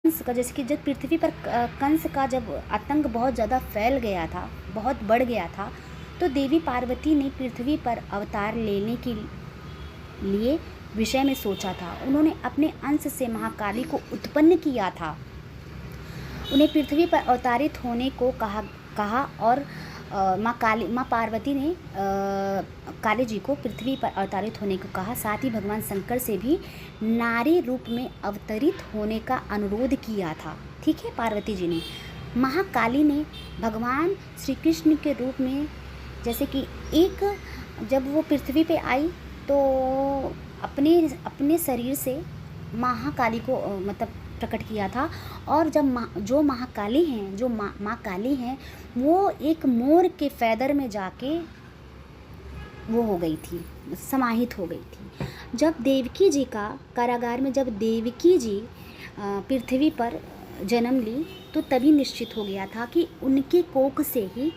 कंस का, जैसे कि जब पृथ्वी पर कंस का जब आतंक बहुत ज़्यादा फैल गया था, बहुत बढ़ गया था, तो देवी पार्वती ने पृथ्वी पर अवतार लेने के लिए विषय में सोचा था। उन्होंने अपने अंश से महाकाली को उत्पन्न किया था। उन्हें पृथ्वी पर अवतारित होने को कहा और माँ पार्वती ने काली जी को पृथ्वी पर अवतारित होने को कहा। साथ ही भगवान शंकर से भी नारी रूप में अवतरित होने का अनुरोध किया था। ठीक है, पार्वती जी ने। महाकाली ने भगवान श्री कृष्ण के रूप में, जैसे कि जब वो पृथ्वी पे आई तो अपने शरीर से महाकाली को मतलब प्रकट किया था। और जब जो महाकाली हैं, जो माँ काली हैं, वो एक मोर के फैदर में जाके वो हो गई थी, समाहित हो गई थी। जब देवकी जी का कारागार में जब देवकी जी पृथ्वी पर जन्म ली तो तभी निश्चित हो गया था कि उनके कोख से ही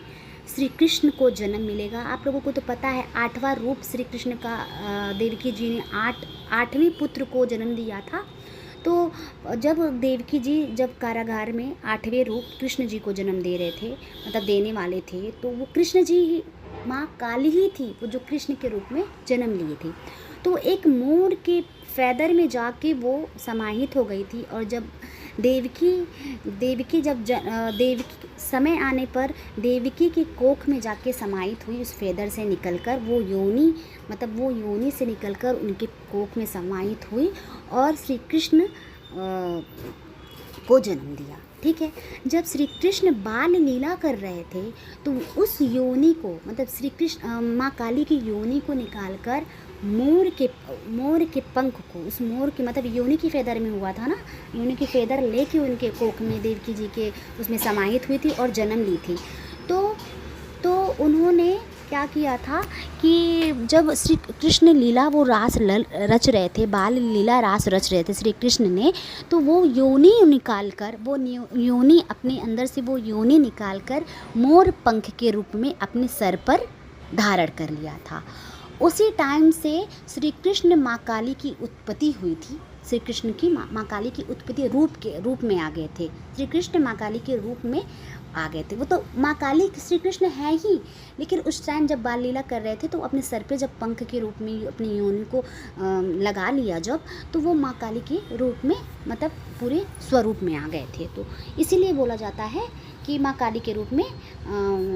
श्री कृष्ण को जन्म मिलेगा। आप लोगों को तो पता है 8वां रूप श्री कृष्ण का देवकी जी ने 8वें पुत्र को जन्म दिया था। तो जब देवकी जी जब कारागार में 8वें रूप कृष्ण जी को जन्म दे रहे थे, मतलब देने वाले थे, तो वो कृष्ण जी ही माँ काली ही थी, वो जो कृष्ण के रूप में जन्म लिए थे। तो एक मोर के फैदर में जाके वो समाहित हो गई थी। और जब देवकी जब देवकी समय आने पर देवकी की कोख में जाके समाहित हुई, उस फेदर से निकलकर वो योनि से निकलकर उनके कोख में समाहित हुई और श्री कृष्ण को जन्म दिया। ठीक है, जब श्री कृष्ण बाल लीला कर रहे थे तो उस योनि को, मतलब श्री कृष्ण माँ काली की योनि को निकालकर मोर के पंख को, उस मोर के मतलब योनि की फेदर में हुआ था ना, योनि की फेदर लेके उनके कोख में देवकी जी के उसमें समाहित हुई थी और जन्म ली थी। तो उन्होंने क्या किया था कि जब श्री कृष्ण लीला वो रास रच रहे थे, बाल लीला रास रच रहे थे श्री कृष्ण ने, तो वो योनि निकाल कर, वो योनि अपने अंदर से वो योनि निकाल कर मोर पंख के रूप में अपने सर पर धारण कर लिया था। उसी टाइम से श्री कृष्ण माँ काली की उत्पत्ति हुई थी। श्री कृष्ण की माँ काली की उत्पत्ति रूप में आ गए थे। श्री कृष्ण माँ काली के रूप में आ गए थे। वो तो माँ काली श्री कृष्ण है ही, लेकिन उस टाइम जब बाल लीला कर रहे थे तो अपने सर पे जब पंख के रूप में अपनी योनि को लगा लिया जब, तो वो माँ काली के रूप में मतलब पूरे स्वरूप में आ गए थे। तो इसीलिए बोला जाता है कि माँ काली के रूप में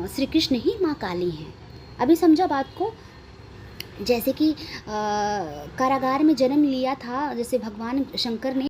श्री कृष्ण ही माँ काली हैं। अभी समझा बात को। जैसे कि कारागार में जन्म लिया था, जैसे भगवान शंकर ने